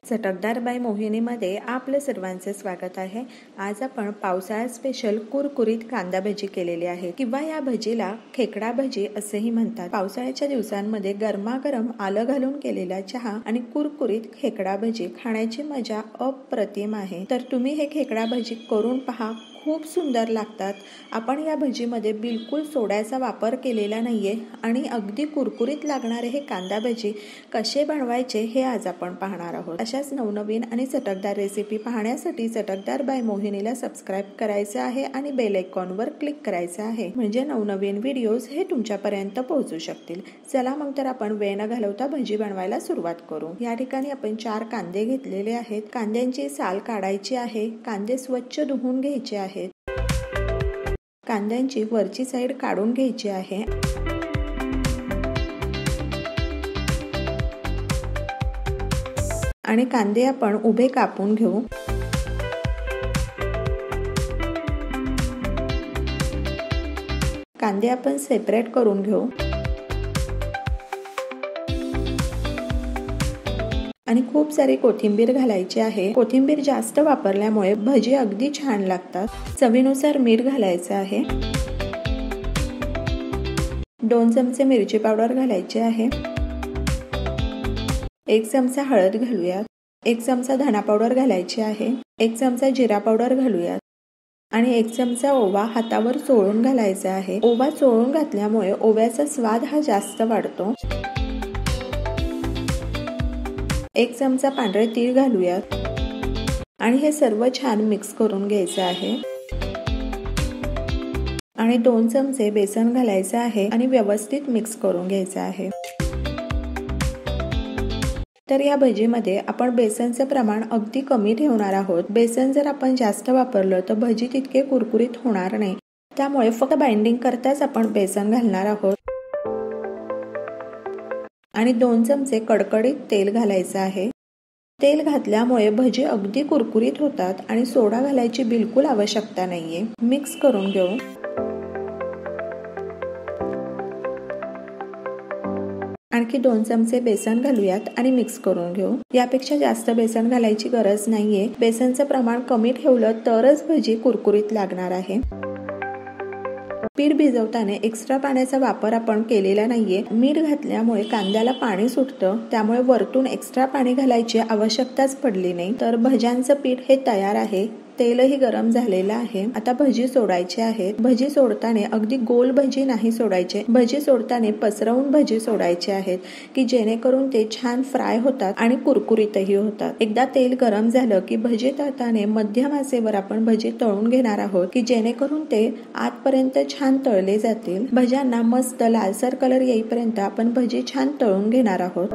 चटकदार बाय मोहिनीमध्ये आपले सर्वांचे स्वागत आहे। आज आपण पावसाळा स्पेशल कुरकुरीत कांदा भजी केलेली आहे किंवा या भजीला खेकडा भजी असेही म्हणतात। पावसाळ्याच्या दिवसांमध्ये गरमागरम आलं घालून केलेला चहा आणि कुरकुरीत खेकडा भजी खाण्याची मजा अप्रतिम आहे। तर तुम्ही हे खेकडा भजी करून पहा, खूप सुंदर लागतात। आपण या भजीमध्ये बिलकुल सोड्याचा वापर केलेला नाहीये आणि अगदी कुरकुरीत लागणारे हे कांदा भजी कसे बनवायचे हे आज आपण पाहणार आहोत। अशाच नवनवीन आणि चटकदार रेसिपी पाहण्यासाठी चटकदार बाय मोहिनीला सबस्क्राइब करायचं आहे आणि बेल आयकॉनवर क्लिक करायचं आहे, म्हणजे नवनवीन व्हिडिओज हे तुमच्यापर्यंत पोहोचू शकतील। चला मग तर आपण वेळ न घालवता भजी बनवायला सुरुवात करू। या ठिकाणी आपण 4 कांदे घेतलेले आहेत। कांद्यांची साल काढायची आहे। कांदे स्वच्छ धुवून घ्यायचे आहेत। कांद्यांची वरची साइड काढून घ्यायची आहे। आणि कांदे आपण उभे कापून घेऊ। कांदे आपण सेपरेट करून घेऊ आणि खूप सारी कोथिंबीर घालायची आहे। कोथिंबीर जास्त वापरल्यामुळे भजी अगदी छान लागतात। चवीनुसार मीठ घालायचं आहे। 2 चमचे मिरची पावडर घालायची आहे। 1 चमचा हळद घालूयात। 1 चमचा धना पावडर घालायची आहे। 1 चमचा जिरा पावडर घालूयात आणि 1 चमचा ओवा हातावर चोळून घालायचा आहे। ओवा चोळून घातल्यामुळे ओव्याचा स्वाद हा जास्त वाढतो। 1 चमचा पांढरे तीळ घालूयात आणि हे सर्व छान मिक्स करून घ्यायचं आहे। आणि 2 चमचे बेसन घालायचं आहे आणि व्यवस्थित मिक्स करून घ्यायचं आहे। तर या भजीमध्ये आपण बेसनचं प्रमाण अगदी कमी ठेवणार आहोत। बेसन जर आपण जास्त वापरलं तर भजी तितके कुरकुरीत होणार नाही, त्यामुळे फक्त बाइंडिंग करताच आपण बेसन घालणार आहोत। आणि 2 चमचे कडकडीत तेल घालायचं आहे। तेल घातल्यामुळे भजी अगदी कुरकुरीत होतात आणि सोडा घालायची बिलकुल आवश्यकता नाहीये। मिक्स करून घेऊ। आणखी 2 चमचे बेसन घालूयात आणि मिक्स करून घेऊ। यापेक्षा जास्त बेसन घालायची गरज नाहीये। बेसनचं प्रमाण कमी ठेवलं तरच भजी कुरकुरीत लागणार आहे। पीठ भिजवताना एक्स्ट्रा पाण्याचा वापर आपण केलेला नाहीये। मीठ घातल्यामुळे कांद्याला पाणी सुटतं, त्यामुळे वरतून एक्स्ट्रा पाणी घालायची आवश्यकताच पडली नाही। तर भज्यांचं पीठ हे तयार आहे। तेलही गरम झालेलं आहे। आता भजी सोडायची आहेत। भजी सोडताना अगदी गोल भजी नाही सोडायचे। भजी सोडताना पसरवून भजी सोडायचे आहेत की जेणेकरून ते छान फ्राय होतात आणि कुरकुरीतही होतात। एकदा तेल गरम झालं की भजी तळताना मध्यम आचेवर आपण भजी तळून घेणार आहोत की जेणेकरून ते आतपर्यंत छान तळले जातील। भज्यांना मस्त लालसर कलर येईपर्यंत आपण भजी छान तळून घेणार आहोत।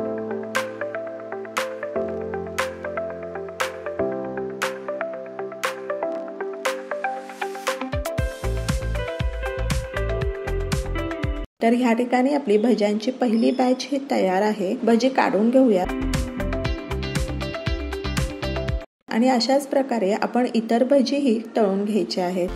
तर ह्या ठिकाणी आपली भज्यांची पहिली बॅच ही तयार आहे। भजी काढून घेऊया आणि अशाच प्रकारे आपण इतर भजीही तळून घ्यायचे आहेत।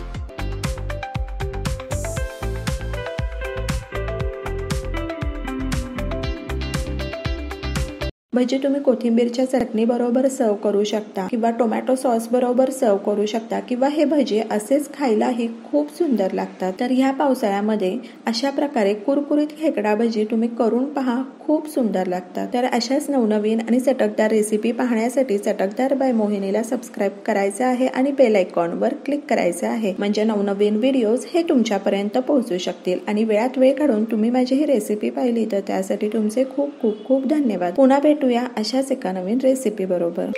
भजी तुम्ही कोथिंबीरच्या चटणी बरोबर सर्व करू शकता किंवा टोमॅटो सॉस बरोबर सर्व करू शकता किंवा हे भजी असेच खायलाही खूप सुंदर लागतात। तर ह्या पावसाळ्यामध्ये अशा प्रकारे कुरकुरीत खेकडा भजी तुम्ही करून पहा, खूप सुंदर लागतात। तर अशाच नवनवीन आणि चटकदार रेसिपी पाहण्यासाठी चटकदार बाय मोहिनीला सबस्क्राइब करायचं आहे आणि बेल आयकॉनवर क्लिक करायचं आहे, म्हणजे नवनवीन व्हिडिओज हे तुमच्यापर्यंत पोहोचू शकतील। आणि वेळात वेळ काढून तुम्ही माझी ही रेसिपी पाहिली तर त्यासाठी तुमचे खूप खूप खूप धन्यवाद। पुन्हा भेटूया अशाच एका नवीन रेसिपी बरोबर।